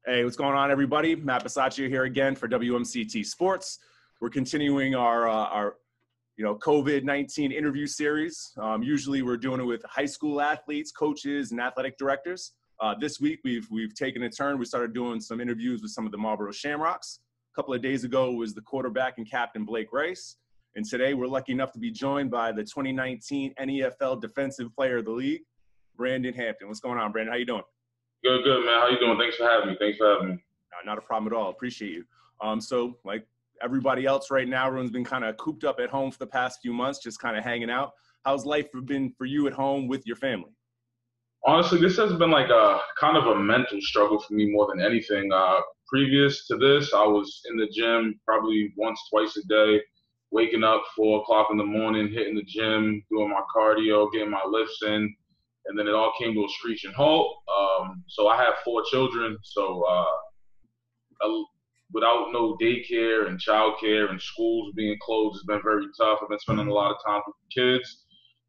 Hey, what's going on, everybody? Matt Bisaccia here again for WMCT Sports. We're continuing our COVID-19 interview series. Usually we're doing it with high school athletes, coaches, and athletic directors. This week we've taken a turn. We started doing some interviews with some of the Marlborough Shamrocks. A couple of days ago was the quarterback and captain Blake Rice. And today we're lucky enough to be joined by the 2019 NEFL Defensive Player of the League, Brandon Hampton. What's going on, Brandon? How you doing? Good, man. How you doing? Thanks for having me. Not a problem at all. Appreciate you. So like everybody else right now, everyone's been kind of cooped up at home for the past few months, just kind of hanging out. How's life been for you at home with your family? Honestly, this has been like a kind of a mental struggle for me more than anything. Previous to this, I was in the gym probably once, twice a day, waking up 4 o'clock in the morning, hitting the gym, doing my cardio, getting my lifts in. And then it all came to a screeching halt. So I have 4 children. So without no daycare and childcare and schools being closed, it's been very tough. I've been spending a lot of time with the kids.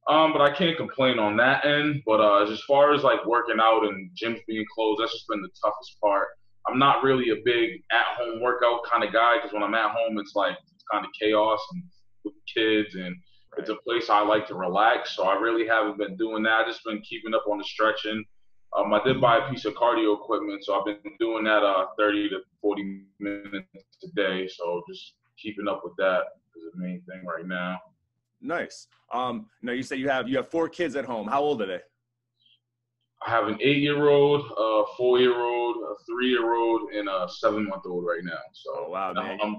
But I can't complain on that end. But as far as like working out and gyms being closed, that's just been the toughest part. I'm not really a big at-home workout kind of guy because when I'm at home, it's kind of chaos and with the kids and it's a place I like to relax, so I really haven't been doing that. I've just been keeping up on the stretching. I did buy a piece of cardio equipment, so I've been doing that 30 to 40 minutes a day. So just keeping up with that is the main thing right now. Nice. Now you say you have 4 kids at home. How old are they? I have an 8-year-old, a 4-year-old, a 3-year-old, and a 7-month-old right now. So wow, man. I'm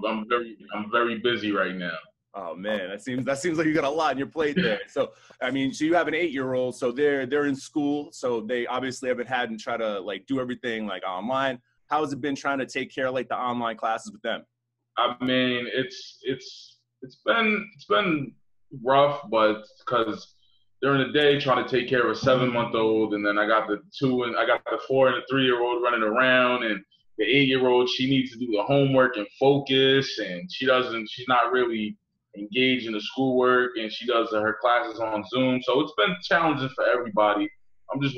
very busy right now. Oh man, that seems like you got a lot on your plate there. So so you have an 8-year-old, so they're in school, so they obviously haven't had and try to like do everything like online. How has it been trying to take care of like the online classes with them? I mean, it's been rough, but because during the day trying to take care of a 7-month-old, and then I got the 4 and the 3-year-old running around, and the 8-year-old, she needs to do the homework and focus, and she's not really engaged in the schoolwork, and she does her classes on Zoom. So it's been challenging for everybody. I'm just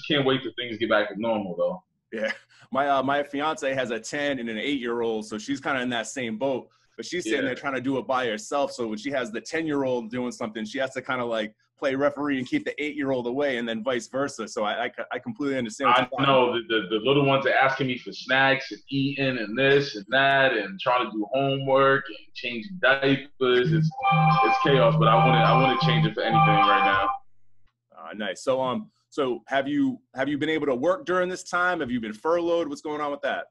can't wait till things get back to normal though. Yeah. My fiance has a 10 and an 8-year-old, so she's kind of in that same boat. But she's sitting there trying to do it by herself. So when she has the 10-year-old doing something, she has to kind of like play referee and keep the 8-year-old away, and then vice versa. So I completely understand. I know the little ones are asking me for snacks and eating and this and that and trying to do homework and changing diapers. It's chaos, but I wouldn't change it for anything right now. Nice. So have you been able to work during this time? Have you been furloughed? What's going on with that?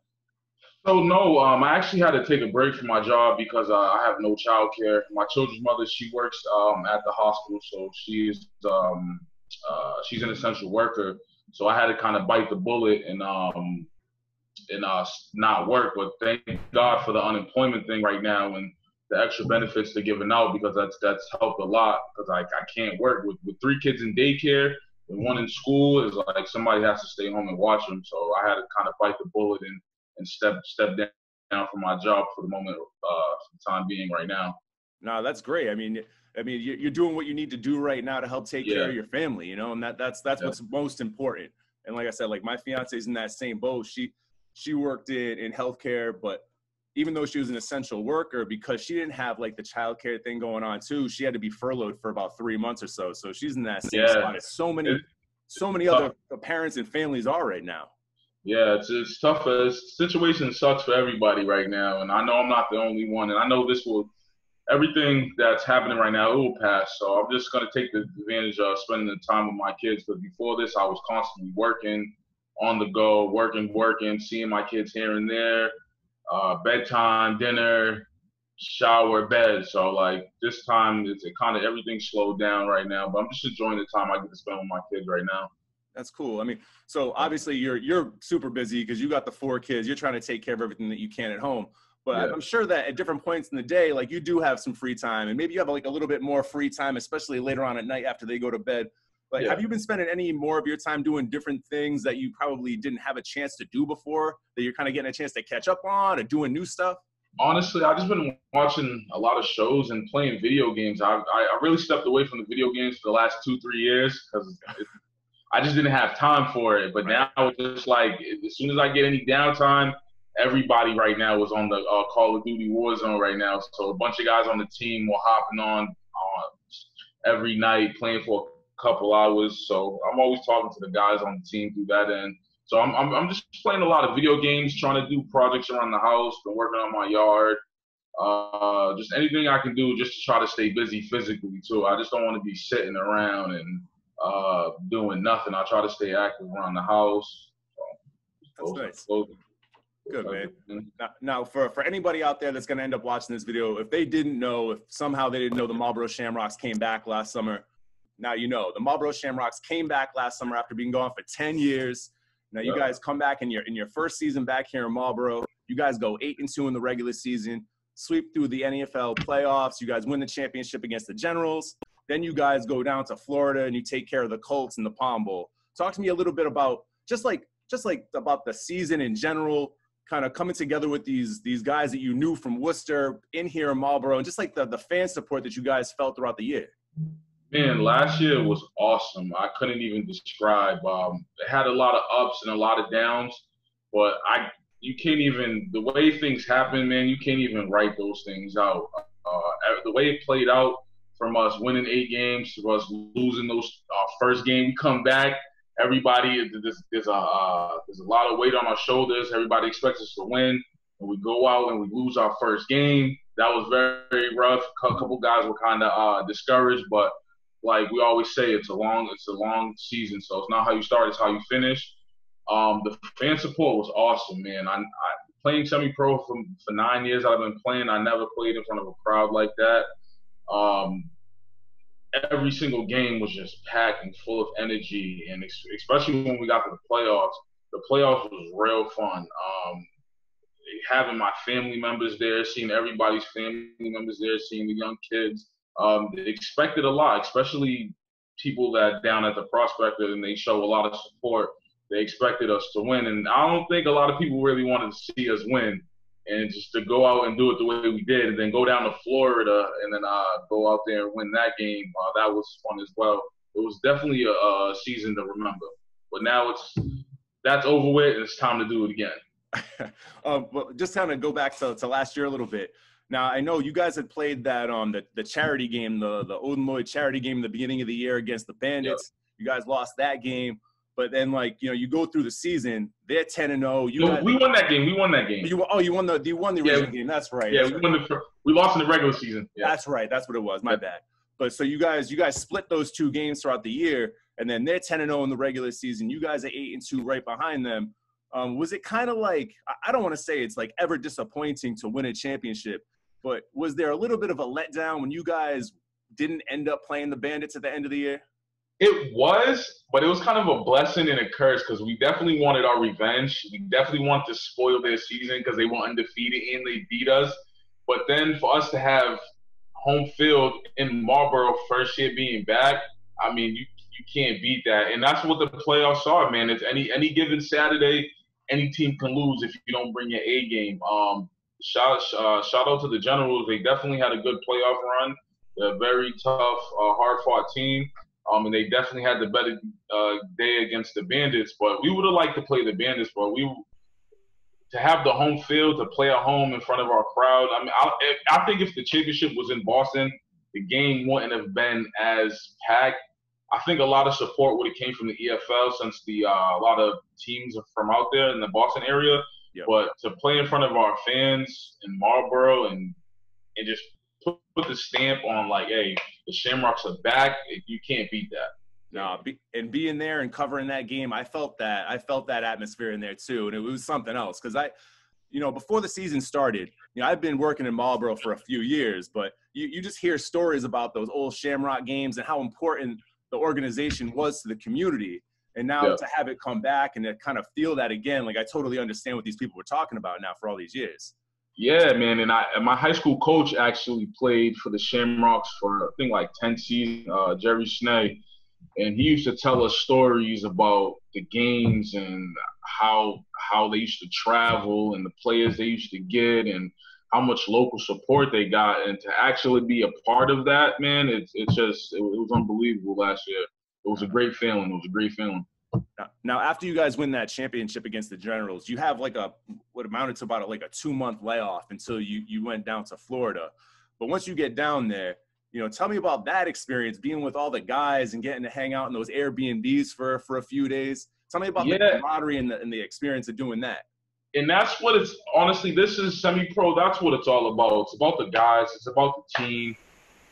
So no, I actually had to take a break from my job because I have no child care. My children's mother, she works at the hospital, so she's an essential worker. So I had to kind of bite the bullet and not work. But thank God for the unemployment thing right now and the extra benefits they're giving out, because that's helped a lot, because I can't work with 3 kids in daycare and 1 in school. Is like somebody has to stay home and watch them. So I had to kind of bite the bullet and step down from my job for the moment, for the time being right now. No, that's great. I mean, you're doing what you need to do right now to help take care of your family, you know, and that's what's most important. And like I said, like my fiance's in that same boat. She worked in healthcare, but even though she was an essential worker, because she didn't have like the childcare thing going on too, she had to be furloughed for about 3 months or so. So she's in that same spot as so many other parents and families are right now. Yeah, it's tough. The situation sucks for everybody right now, and I know I'm not the only one. And I know everything that's happening right now, it will pass. So I'm just gonna take the advantage of spending the time with my kids. Because before this, I was constantly working, on the go, working, seeing my kids here and there, bedtime, dinner, shower, bed. So like this time, it's kind of everything slowed down right now. But I'm just enjoying the time I get to spend with my kids right now. That's cool. I mean, so obviously you're super busy because you got the 4 kids. You're trying to take care of everything that you can at home. But I'm sure that at different points in the day, like you do have some free time, and maybe you have like a little bit more free time, especially later on at night after they go to bed. Like, have you been spending any more of your time doing different things that you probably didn't have a chance to do before, that you're kind of getting a chance to catch up on, or doing new stuff? Honestly, I've just been watching a lot of shows and playing video games. I really stepped away from the video games for the last 2-3 years because I just didn't have time for it. But now it's just like, as soon as I get any downtime, everybody right now was on the Call of Duty Warzone right now. So a bunch of guys on the team were hopping on every night, playing for a couple hours. So I'm always talking to the guys on the team through that end. So I'm just playing a lot of video games, trying to do projects around the house, been working on my yard. Just anything I can do just to try to stay busy physically too. I just don't want to be sitting around and doing nothing. I try to stay active around the house. So, that's nice. Good, man. Now for anybody out there that's going to end up watching this video, if they didn't know, if somehow they didn't know the Marlborough Shamrocks came back last summer, now you know. The Marlborough Shamrocks came back last summer after being gone for 10 years. Now you guys come back in your first season back here in Marlborough. You guys go 8-2 in the regular season, sweep through the NEFL playoffs. You guys win the championship against the Generals. Then you guys go down to Florida and you take care of the Colts in the Palm Bowl. Talk to me a little bit about just like about the season in general, kind of coming together with these guys that you knew from Worcester in here in Marlborough, and just like the fan support that you guys felt throughout the year. Man, last year was awesome. I couldn't even describe. It had a lot of ups and a lot of downs, but you can't even, the way things happen, man, you can't even write those things out. The way it played out, from us winning 8 games to us losing those first game, we come back. Everybody, there's a lot of weight on our shoulders. Everybody expects us to win, and we go out and we lose our first game. That was very, very rough. A couple guys were kind of discouraged, but like we always say, it's a long season. So it's not how you start, it's how you finish. The fan support was awesome, man. I playing semi-pro for 9 years I've been playing. I never played in front of a crowd like that. Every single game was just packed and full of energy, and especially when we got to the playoffs was real fun. Having my family members there, seeing everybody's family members there, seeing the young kids, they expected a lot, especially people that down at the Prospector, and they show a lot of support. They expected us to win, and I don't think a lot of people really wanted to see us win. And just to go out and do it the way we did, and then go down to Florida and then go out there and win that game, that was fun as well. It was definitely a season to remember. But now that's over with, and it's time to do it again. Well, just kind of go back to last year a little bit. Now, I know you guys had played that the charity game, the Odin Lloyd charity game in the beginning of the year against the Bandits. Yep. You guys lost that game. But then, like, you know, you go through the season, they're 10-0. We won that game. You won the original game. That's right. Yeah, we lost in the regular season. Yeah. That's right. That's what it was. My bad. But so you guys split those 2 games throughout the year, and then they're 10-0 in the regular season. You guys are 8-2 right behind them. Was it kind of like, I don't want to say it's like ever disappointing to win a championship, but was there a little bit of a letdown when you guys didn't end up playing the Bandits at the end of the year? It was, but it was kind of a blessing and a curse because we definitely wanted our revenge. We definitely wanted to spoil their season because they were undefeated and they beat us. But then for us to have home field in Marlborough first year being back, I mean, you can't beat that. And that's what the playoffs are, man. It's any given Saturday, any team can lose if you don't bring your A game. Shout out to the Generals. They definitely had a good playoff run. They're a very tough, hard-fought team. And they definitely had the better day against the Bandits. But we would have liked to play the Bandits, but to have the home field, to play at home in front of our crowd. I mean, I think if the championship was in Boston, the game wouldn't have been as packed. I think a lot of support would have came from the EFL since a lot of teams are from out there in the Boston area. Yep. But to play in front of our fans in Marlborough and just put the stamp on, like, hey, the Shamrocks are back, you can't beat that. No, and being there and covering that game, I felt that atmosphere in there too, and it was something else. Because before the season started, I've been working in Marlborough for a few years, but you just hear stories about those old Shamrock games and how important the organization was to the community. And now to have it come back and to kind of feel that again, like, I totally understand what these people were talking about now for all these years. Yeah, man, and my high school coach actually played for the Shamrocks for, I think, like 10 seasons, Jerry Schnee, and he used to tell us stories about the games and how they used to travel and the players they used to get and how much local support they got. And to actually be a part of that, man, it was unbelievable last year. was a great feeling. It was a great feeling. Now, after you guys win that championship against the Generals, you have like what amounted to about like a 2-month layoff until you went down to Florida. But once you get down there, tell me about that experience, being with all the guys and getting to hang out in those Airbnbs for a few days. Tell me about the camaraderie and the experience of doing that. And that's what it's – honestly, this is semi-pro. That's what it's all about. It's about the guys. It's about the team.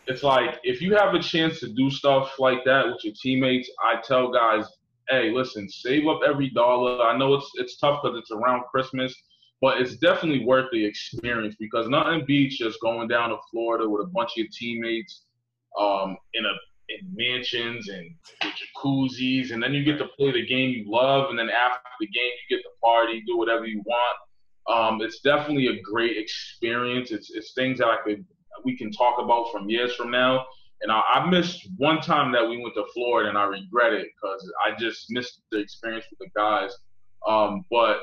It's like if you have a chance to do stuff like that with your teammates, I tell guys, hey, listen, save up every dollar. I know it's tough because it's around Christmas, but it's definitely worth the experience because nothing beats just going down to Florida with a bunch of your teammates in mansions and jacuzzis, and then you get to play the game you love, and then after the game you get to party, do whatever you want. It's definitely a great experience. It's things that we can talk about from years from now. And I missed one time that we went to Florida, and I regret it because I just missed the experience with the guys. But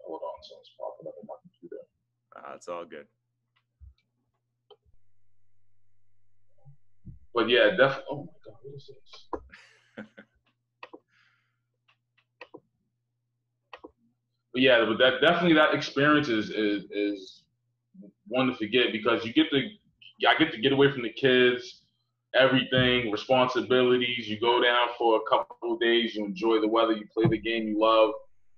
hold on, someone's popping up on my computer. It's all good. But yeah, definitely. Oh my God, what is this? But yeah, but that experience is one to forget because I get to get away from the kids, everything, responsibilities. You go down for a couple of days, you enjoy the weather, you play the game you love,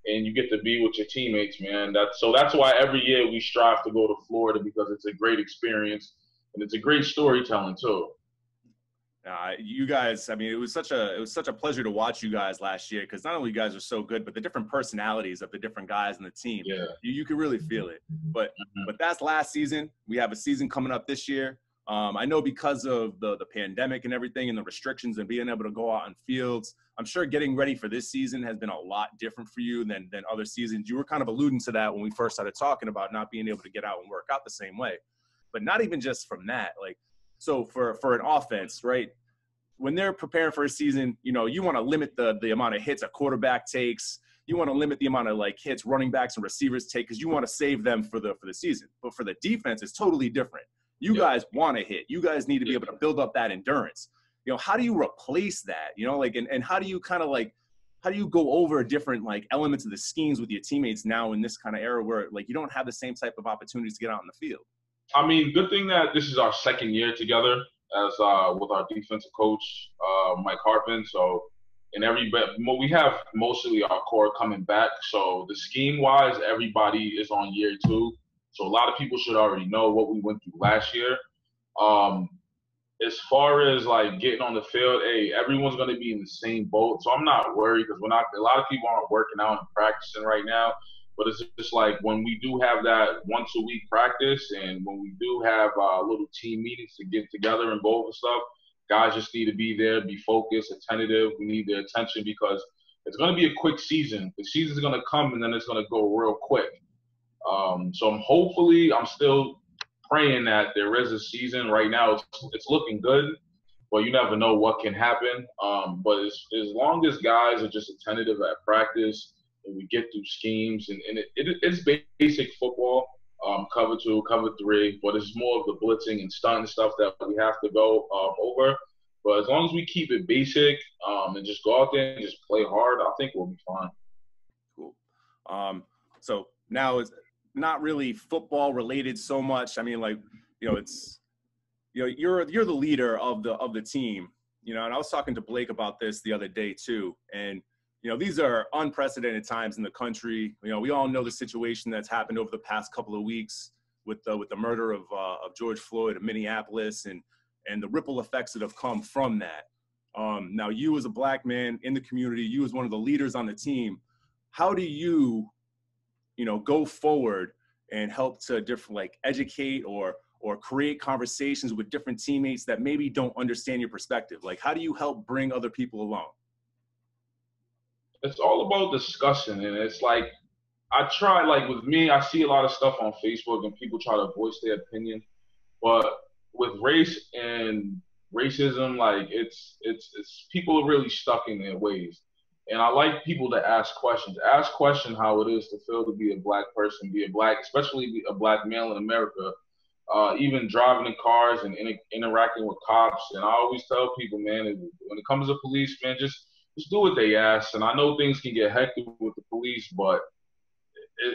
and you get to be with your teammates, man. That's why every year we strive to go to Florida because it's a great experience and it's a great storytelling too. You guys, I mean, it was such a pleasure to watch you guys last year because not only you guys are so good, but the different personalities of the different guys in the team. Yeah. You could really feel it. But that's last season. We have a season coming up this year. I know because of the pandemic and everything and the restrictions and being able to go out on fields, I'm sure getting ready for this season has been a lot different for you than other seasons. You were kind of alluding to that when we first started talking about not being able to get out and work out the same way. But not even just from that, like, so for an offense, right, when they're preparing for a season, you want to limit the amount of hits a quarterback takes. You want to limit the amount of like hits running backs and receivers take because you want to save them for the season. But for the defense, it's totally different. You guys want to hit. You guys need to be able to build up that endurance. How do you replace that? And how do you kind of like how do you go over different like elements of the schemes with your teammates now in this kind of era where like you don't have the same type of opportunities to get out in the field? I mean, good thing that this is our second year together as with our defensive coach, Mike Harpin. So, we have mostly our core coming back. So the scheme-wise, everybody is on year 2. So a lot of people should already know what we went through last year. As far as like getting on the field, everyone's going to be in the same boat. So I'm not worried because a lot of people aren't working out and practicing right now. But it's just like when we do have that once-a-week practice and when we do have little team meetings to get together and go over stuff, guys just need to be there, be focused, attentive. We need their attention because it's going to be a quick season. The season's going to come and then it's going to go real quick. So I'm still praying that there is a season. Right now it's looking good, but you never know what can happen. But as long as guys are just attentive at practice, we get through schemes, and it's basic football, cover 2, cover 3, but it's more of the blitzing and stunt and stuff that we have to go over. But as long as we keep it basic and just go out there and just play hard, I think we'll be fine. Cool. So now it's not really football related so much. I mean, like, it's, you're the leader of the team, and I was talking to Blake about this the other day too, and these are unprecedented times in the country. We all know the situation that's happened over the past couple of weeks with the murder of George Floyd in Minneapolis and the ripple effects that have come from that. Now, you as a black man in the community, you as one of the leaders on the team, how do you, go forward and help to educate or create conversations with different teammates that maybe don't understand your perspective? Like, how do you help bring other people along? It's all about discussion, and it's like I try, like with me, I see a lot of stuff on Facebook and people try to voice their opinion, but with race and racism, like it's people are really stuck in their ways, and I like people to ask questions how it is to feel to be a black person, especially a black male in America, even driving in cars and interacting with cops. And I always tell people, man, when it comes to police, man, just do what they ask. And I know things can get hectic with the police, but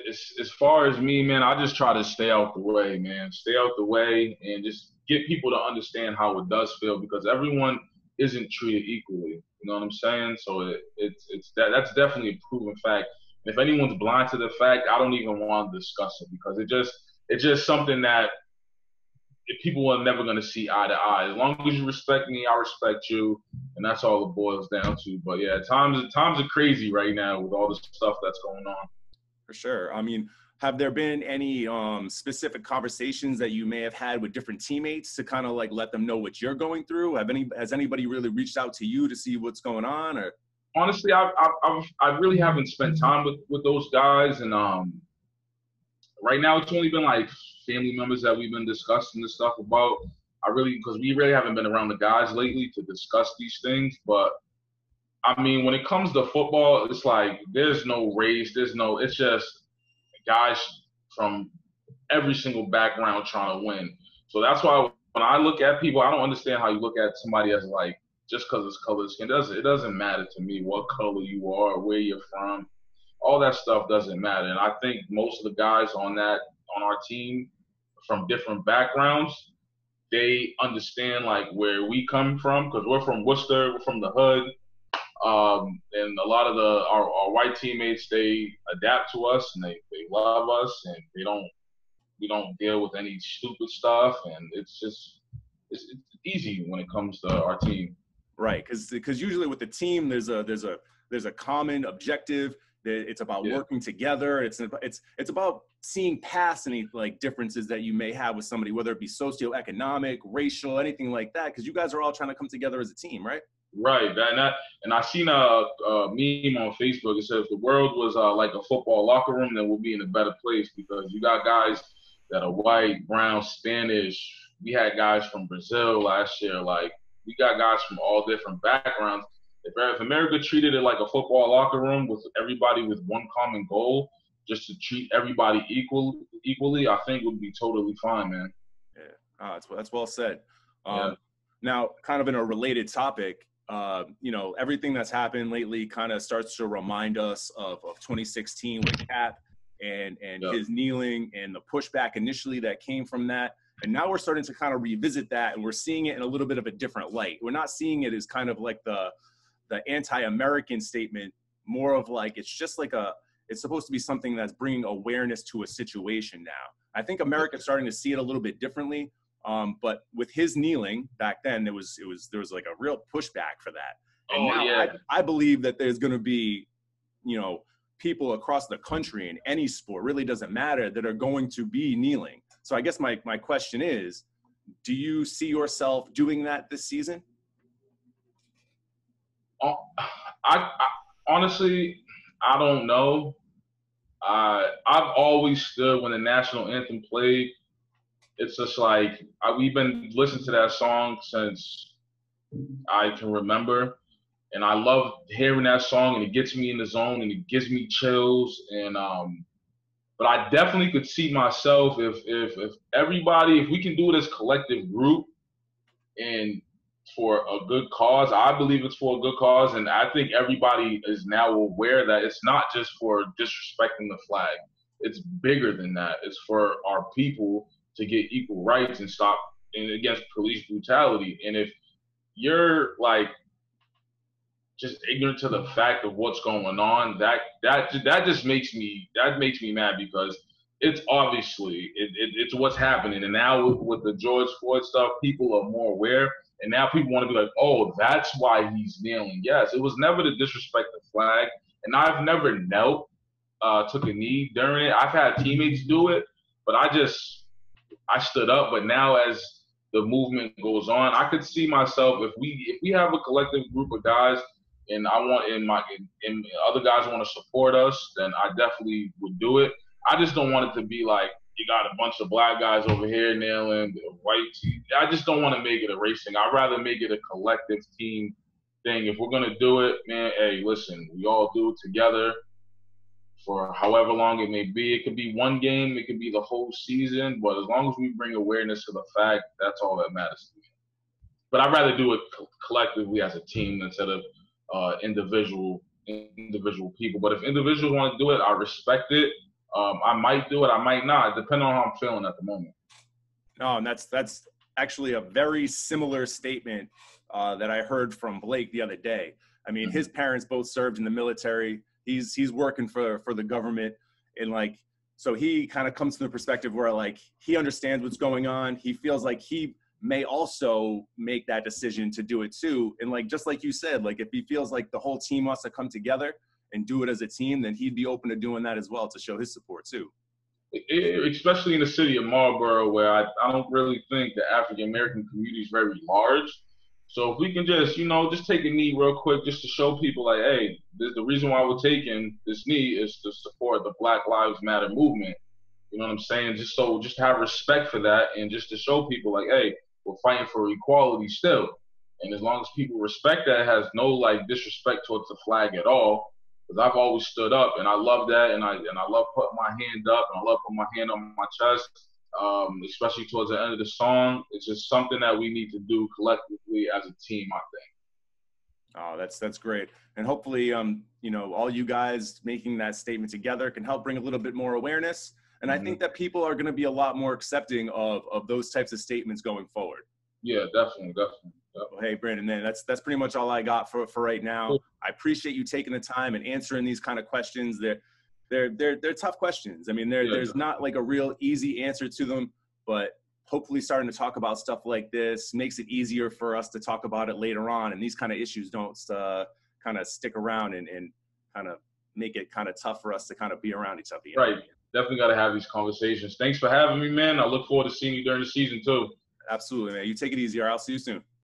as far as me, man, I just try to stay out the way, man. Stay out the way and just get people to understand how it does feel, because everyone isn't treated equally. You know what I'm saying? So that's definitely a proven fact. And if anyone's blind to the fact, I don't even want to discuss it, because it's just something that people are never going to see eye to eye. As long as you respect me, I respect you, and that's all it boils down to. But yeah, times are crazy right now with all the stuff that's going on. For sure. I mean, have there been any specific conversations that you may have had with different teammates to kind of like let them know what you're going through? Has anybody really reached out to you to see what's going on? Or honestly, I really haven't spent time with those guys, and right now it's only been like family members that we've been discussing this stuff about. Because we really haven't been around the guys lately to discuss these things. But I mean, when it comes to football, it's like there's no race, it's just guys from every single background trying to win. So that's why when I look at people, I don't understand how you look at somebody as like, just because it's color skin. It doesn't matter to me what color you are, where you're from. All that stuff doesn't matter. And I think most of the guys on our team from different backgrounds, they understand like where we come from, because we're from Worcester, we're from the hood. And a lot of our white teammates, they adapt to us and they love us, and we don't deal with any stupid stuff, and it's easy when it comes to our team. Right, because usually with the team, there's a common objective. It's about working together. It's about seeing past any like differences that you may have with somebody, whether it be socioeconomic, racial, anything like that. Because you guys are all trying to come together as a team, right? Right, and I seen a meme on Facebook. It said if the world was like a football locker room, then we'll be in a better place, because you got guys that are white, brown, Spanish. We had guys from Brazil last year. Like, we got guys from all different backgrounds. If America treated it like a football locker room with everybody with one common goal, just to treat everybody equally, I think would be totally fine, man. Yeah, that's well said. Now, kind of in a related topic, everything that's happened lately kind of starts to remind us of 2016 with Cap and his kneeling and the pushback initially that came from that. And now we're starting to kind of revisit that, and we're seeing it in a little bit of a different light. We're not seeing it as kind of like the anti-American statement, more of like it's just like it's supposed to be something that's bringing awareness to a situation now. I think America's starting to see it a little bit differently. But with his kneeling back then, there was like a real pushback for that. And I believe that there's going to be, people across the country in any sport, really doesn't matter, that are going to be kneeling. So I guess my question is, do you see yourself doing that this season? I honestly, I don't know. I've always stood when the national anthem played. It's just like we've been listening to that song since I can remember, and I love hearing that song, and it gets me in the zone, and it gives me chills. And but I definitely could see myself if we can do it as a collective group and for a good cause. I believe it's for a good cause, and I think everybody is now aware that it's not just for disrespecting the flag. It's bigger than that. It's for our people to get equal rights and stop against police brutality. And if you're like just ignorant to the fact of what's going on, that just makes me mad, because it's obviously it's what's happening. And now with the George Floyd stuff, people are more aware, and now people want to be like, oh, that's why he's kneeling. Yes, it was never to disrespect the flag, and I've never knelt, took a knee during it. I've had teammates do it, but I stood up. But now as the movement goes on, I could see myself, if we have a collective group of guys, and and other guys want to support us, then I definitely would do it. I just don't want it to be like you got a bunch of black guys over here kneeling, white team. I just don't want to make it a race thing. I'd rather make it a collective team thing. If we're gonna do it, man, hey, listen, we all do it together for however long it may be. It could be one game, it could be the whole season, but as long as we bring awareness to the fact, that's all that matters to me. But I'd rather do it collectively as a team instead of individual people. But if individuals want to do it, I respect it. I might do it, I might not, depending on how I'm feeling at the moment. No, and that's actually a very similar statement that I heard from Blake the other day. I mean, his parents both served in the military. He's working for the government, and like, so he kind of comes from the perspective where like he understands what's going on. He feels like he may also make that decision to do it too. And like, just like you said, like if he feels like the whole team wants to come together and do it as a team, then he'd be open to doing that as well to show his support too. Especially in the city of Marlborough, where I don't really think the African-American community is very large. So if we can just, just take a knee real quick just to show people like, hey, the reason why we're taking this knee is to support the Black Lives Matter movement. You know what I'm saying? Just to have respect for that and just to show people like, hey, we're fighting for equality still. And as long as people respect that, it has no like disrespect towards the flag at all. Because I've always stood up, and I love that, and I love putting my hand up, and I love putting my hand on my chest, especially towards the end of the song. It's just something that we need to do collectively as a team, I think. Oh, that's great. And hopefully, all you guys making that statement together can help bring a little bit more awareness. And I think that people are going to be a lot more accepting of those types of statements going forward. Yeah, definitely. Well, hey, Brandon, man, that's pretty much all I got for right now. Cool. I appreciate you taking the time and answering these kind of questions. They're tough questions. I mean, there's not like a real easy answer to them, but hopefully starting to talk about stuff like this makes it easier for us to talk about it later on. And these kind of issues don't kind of stick around and kind of make it kind of tough for us to kind of be around each other. Right. Definitely got to have these conversations. Thanks for having me, man. I look forward to seeing you during the season too. Absolutely, man. You take it easy. I'll see you soon.